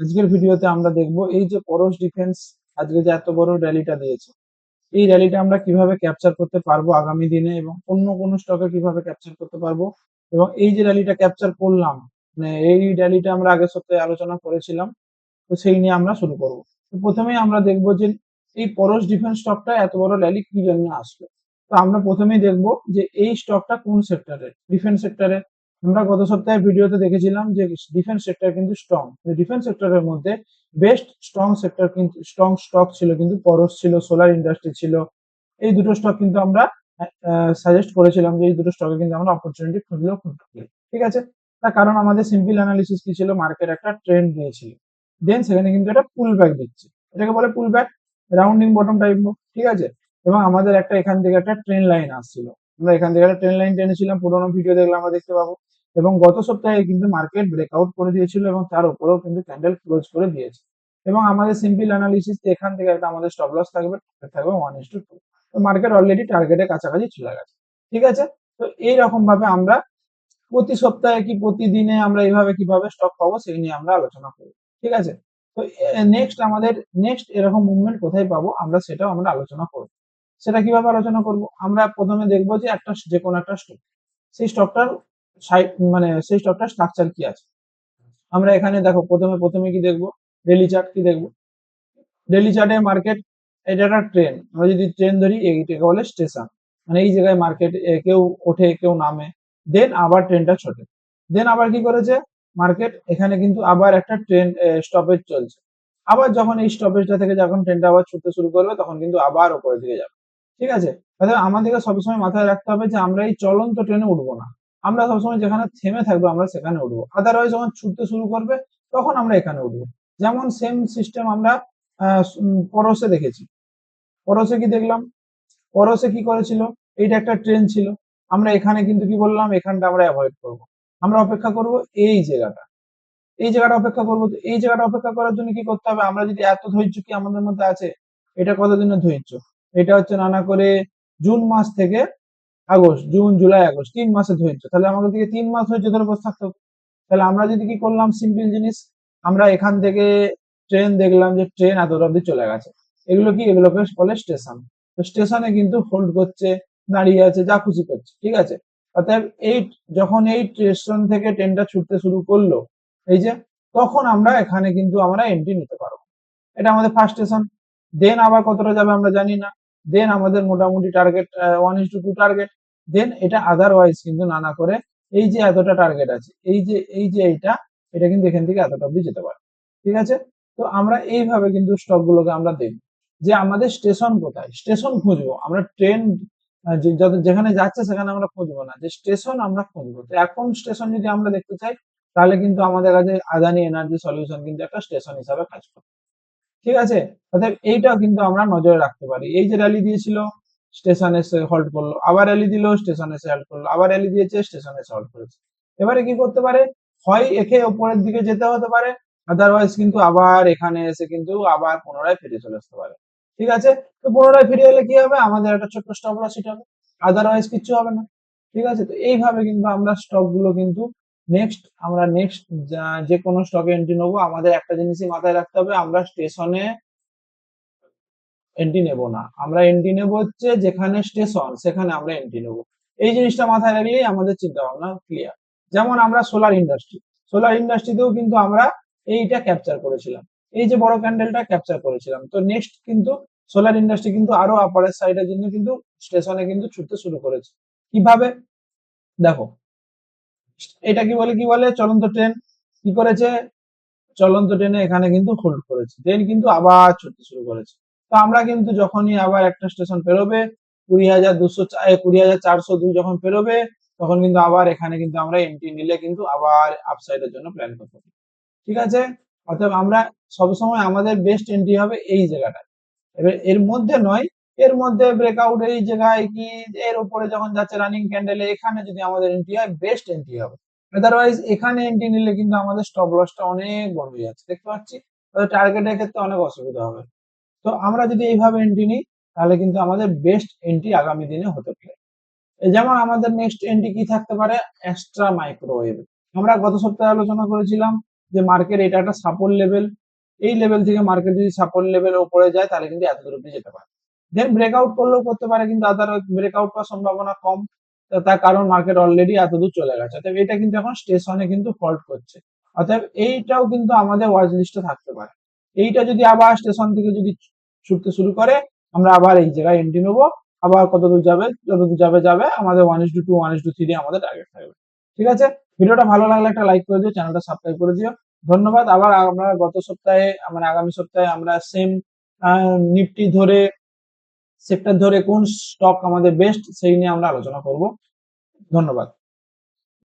আজকের ভিডিওতে আমরা দেখব এই যে পরশ ডিফেন্স আজকে যে এত বড় র্যালিটা দিয়েছে, এই র্যালিটা আমরা কিভাবে ক্যাপচার করতে পারবো আগামী দিনে এবং অন্য কোন স্টকে কিভাবে ক্যাপচার করতে পারবো। এবং এই যে র্যালিটা ক্যাপচার করলাম, মানে এই র্যালিটা আমরা আগের সপ্তাহে আলোচনা করেছিলাম, তো সেই নিয়ে আমরা শুরু করব। তো প্রথমেই আমরা দেখব যে এই পরশ ডিফেন্স স্টকটা এত বড় র্যালি কি জন্য আসলো। তো আমরা প্রথমেই দেখব যে এই স্টকটা কোন সেক্টরের, ডিফেন্স সেক্টরের। আমরা গত সপ্তাহে ভিডিওতে দেখেছিলাম যে ডিফেন্স সেক্টর কিন্তু স্ট্রং, ডিফেন্স সেক্টরের মধ্যে বেস্ট স্ট্রং সেক্টর কিন্তু স্ট্রং স্টক ছিল কিন্তু পরশ ছিল, সোলার ইন্ডাস্ট্রি ছিল। এই দুটো স্টক কিন্তু আমরা সাজেস্ট করেছিলাম যে এই দুটো স্টকে কিন্তু আমরা অপরচুনিটি খুঁজলেও খুঁজতে পারি। ঠিক আছে, তার কারণ আমাদের সিম্পল অ্যানালিসিস কি ছিল, মার্কেট একটা ট্রেন্ড দিয়েছিল, দেন সেখানে কিন্তু এটা পুল ব্যাক দিচ্ছে, এটাকে বলে পুল ব্যাক, রাউন্ডিং বটম টাইপ। ঠিক আছে, এবং আমাদের একটা এখান থেকে একটা ট্রেন লাইন আসছিল, আমরা এখান থেকে একটা ট্রেন লাইন টেনেছিলাম, পুরোনো ভিডিও দেখলে আমরা দেখতে পাবো। এবং গত সপ্তাহে কিন্তু মার্কেট ব্রেকআউট করে দিয়েছিল এবং তার উপরেও কিন্তু ক্যান্ডেল ক্লোজ করে দিয়েছে। এবং আমাদের সিম্পল অ্যানালিসিস এখান থেকে একটা আমাদের স্টপ লস থাকবে, থাকবে 1:2। তো মার্কেট অলরেডি টার্গেটের কাছাকাছি চলে গেছে। ঠিক আছে, তো এইরকম ভাবে আমরা প্রতি সপ্তাহে কি প্রতিদিনে আমরা এইভাবে কিভাবে স্টক পাবো সেই নিয়ে আমরা আলোচনা করব। ঠিক আছে, তো নেক্সট আমাদের নেক্সট এরকম মুভমেন্ট কোথায় পাবো আমরা সেটাও আমরা আলোচনা করব। সেটা কিভাবে আলোচনা করব, আমরা প্রথমে দেখবো যে একটা যে কোনো একটা স্টক, সেই স্টকটার মানে সেই স্টকটার স্ট্রাকচার কি আছে। আমরা এখানে দেখো প্রথমে প্রথমে কি দেখবো, ডেইলি চার্ট কি দেখবো। ডেইলি চার্টে মার্কেট, এটা একটা ট্রেন, আমরা যদি ট্রেন ধরি এইটাকে বলে স্টেশন, মানে এই জায়গায় মার্কেট কেউ ওঠে কেউ নামে, দেন আবার ট্রেনটা ছোটে, দেন আবার কি করেছে মার্কেট এখানে কিন্তু আবার একটা ট্রেন স্টপেজ চলছে, আবার যখন এই স্টপেজটা থেকে যখন ট্রেনটা আবার ছুটতে শুরু করবে তখন কিন্তু আবার উপরের দিকে যাবে। ঠিক আছে, তাহলে আমাদেরকে সবসময় মাথায় রাখতে হবে যে আমরা এই চলন্ত ট্রেনে উঠবো না, আমরা সবসময় যেখানে থেমে থাকবো আমরা সেখানে উঠবো, আদারওয়াইজ যখন ছুটতে শুরু করবে তখন আমরা এখানে উঠবো। যেমন সেম সিস্টেম আমরা পরশে দেখেছি। পরশে কি দেখলাম, পরশে কি করেছিল, এইটা একটা ট্রেন ছিল, আমরা এখানে কিন্তু কি বললাম এখানটা আমরা অ্যাভয়েড করব, আমরা অপেক্ষা করব এই জায়গাটা, এই জায়গাটা অপেক্ষা করবো। তো এই জায়গাটা অপেক্ষা করার জন্য কি করতে হবে, আমরা যদি এত ধৈর্য কি আমাদের মধ্যে আছে, এটা কতদিনের ধৈর্য, এটা হচ্ছে নানা করে জুন মাস থেকে আগস্ট, জুন জুলাই আগস্ট 3 মাসের ধৈর্য, তাহলে আমাদের দিকে 3 মাস ধৈর্য ধরে বসে থাকতে হবে। তাহলে আমরা যদি কি করলাম সিম্পল জিনিস, আমরা এখান থেকে ট্রেন দেখলাম যে ট্রেন এতটা অব্দি চলে গেছে, এগুলো কি, এগুলোকে বলে স্টেশন। তো স্টেশনে কিন্তু হোল্ড করছে, দাঁড়িয়ে আছে, যা খুশি করছে। ঠিক আছে, অর্থাৎ এই যখন এই স্টেশন থেকে ট্রেনটা ছুটতে শুরু করলো, এই যে তখন আমরা এখানে কিন্তু আমরা এন্ট্রি নিতে পারবো। এটা আমাদের ফার্স্ট স্টেশন। দেন আবার কতটা যাবে আমরা জানি না, দেন আমাদের মোটামুটি টার্গেট 1:2 টার্গেট, দেন এটা আদারওয়াইজ কিন্তু নানা করে এই যে এতটা টার্গেট আছে, এই যে এইটা, এটা কিন্তু এখান থেকে এতটা অব্দি যেতে পারে। ঠিক আছে, তো আমরা এইভাবে কিন্তু স্টক গুলোকে আমরা দেখব যে আমাদের স্টেশন কোথায়, স্টেশন খুঁজবো আমরা, ট্রেন যেখানে যাচ্ছে সেখানে আমরা খুঁজবো না, যে স্টেশন আমরা খুঁজবো। তো এখন স্টেশন যদি আমরা দেখতে চাই তাহলে কিন্তু আমাদের কাছে আদানি এনার্জি সলিউশন কিন্তু একটা স্টেশন হিসাবে কাজ করে। ঠিক আছে, অতএব এইটাও কিন্তু আমরা নজরে রাখতে পারি, এই যে র্যালি দিয়েছিল স্টেশনে এসে হল্ট করলো, আবার র্যালি দিল স্টেশনে এসে হল্ট করলো, আবার র্যালি দিয়েছে স্টেশনে এসে হল্ট করেছে। এবারে কি করতে পারে, হয় একে ওপরের দিকে যেতে হতে পারে, আদারওয়াইজ কিন্তু আবার এখানে এসে কিন্তু আবার পুনরায় ফিরে চলে আসতে পারে। ঠিক আছে, তো পুনরায় ফিরে এলে কি হবে, আমাদের একটা ছোট্ট স্টপ লস হিট হবে, আদারওয়াইজ কিচ্ছু হবে না। ঠিক আছে, তো এইভাবে কিন্তু আমরা স্টক গুলো কিন্তু নেক্সট যে কোনো স্টকে এন্ট্রি নেবো, আমাদের একটা জিনিসই মাথায় রাখতে হবে, আমরা স্টেশনে এন্ট্রি নেব না, আমরা এন্ট্রি নেব হচ্ছে যেখানে স্টেশন সেখানে আমরা এন্ট্রি নেব। এই জিনিসটা মাথায় রাখলেই আমাদের চিন্তা ভাবনা ক্লিয়ার। যেমন আমরা সোলার ইন্ডাস্ট্রি, সোলার ইন্ডাস্ট্রিতেও কিন্তু আমরা এইটা ক্যাপচার করেছিলাম, এই যে বড় ক্যান্ডেলটা ক্যাপচার করেছিলাম। তো নেক্সট কিন্তু সোলার ইন্ডাস্ট্রি কিন্তু আরো আপারের সাইডের জন্য কিন্তু স্টেশনে কিন্তু ছুটতে শুরু করেছে। কিভাবে দেখো, এটা কি বলে চলন্ত ট্রেন, কি করেছে, চলন্ত ট্রেনে এখানে কিন্তু হোল্ড করেছে, দেন কিন্তু আবার ছুটতে শুরু করেছে। তো আমরা কিন্তু যখনই আবার একটা স্টেশন পেরোবে, 20,402 যখন পেরোবে, তখন কিন্তু আবার এখানে কিন্তু আমরা এন্ট্রি নিলে কিন্তু আবার আপসাইডের জন্য প্ল্যান করতে হবে। ঠিক আছে, অতএব আমরা সবসময় আমাদের বেস্ট এন্ট্রি হবে এই জায়গাটায়। এবার এর মধ্যে নয়, এর মধ্যে ব্রেকআউট এই জায়গায় কি, এর উপরে যখন যাচ্ছে রানিং ক্যান্ডেলে, এখানে যদি আমাদের এন্ট্রি হয় বেস্ট এন্ট্রি হবে। আদারওয়াইজ এখানে এন্ট্রি নিলে কিন্তু আমাদের স্টপ লসটা অনেক বড় হয়ে যাচ্ছে, দেখতে পাচ্ছি, টার্গেটের ক্ষেত্রে অনেক অসুবিধা হবে। তো আমরা যদি এইভাবে এন্ট্রি নিই তাহলে কিন্তু আমাদের বেস্ট এন্ট্রি আগামী দিনে হতে পারে। যেমন আমাদের নেক্সট এন্ট্রি কি থাকতে পারে, এক্সট্রা মাইক্রোওয়েভ। আমরা গত সপ্তাহে আলোচনা করেছিলাম যে মার্কেট এটা একটা সাপোর্ট লেভেল, এই লেভেল থেকে মার্কেট যদি সাপোর্ট লেভেল উপরে যায় তাহলে কিন্তু এত দূর অব্দি যেতে পারে। দেন ব্রেকআউট করলেও করতে পারে, কিন্তু আদার ব্রেকআউট করার সম্ভাবনা কম। তার কারণ মার্কেট অলরেডি এত দূর চলে গেছে, অতএব এটা কিন্তু এখন স্টেশনে কিন্তু ফল্ট করছে। অতএব এইটাও কিন্তু আমাদের ওয়াচ লিস্টে থাকতে পারে। এইটা যদি আবার স্টেশন থেকে যদি ছুটতে শুরু করে, আমরা আবার এই জায়গায় এন্ট্রি নেবো। আবার কতদূর যাবে, যতদূর যাবে যাবে, আমাদের 1:2 1:3 আমাদের টার্গেট থাকবে। ঠিক আছে, ভিডিওটা ভালো লাগলে একটা লাইক করে দিও, চ্যানেলটা সাবস্ক্রাইব করে দিও। ধন্যবাদ। আবার আমরা গত সপ্তাহে, মানে আগামী সপ্তাহে আমরা সেম নিফটি ধরে, সেক্টর ধরে কোন স্টক আমাদের বেস্ট সেই নিয়ে আমরা আলোচনা করব। ধন্যবাদ।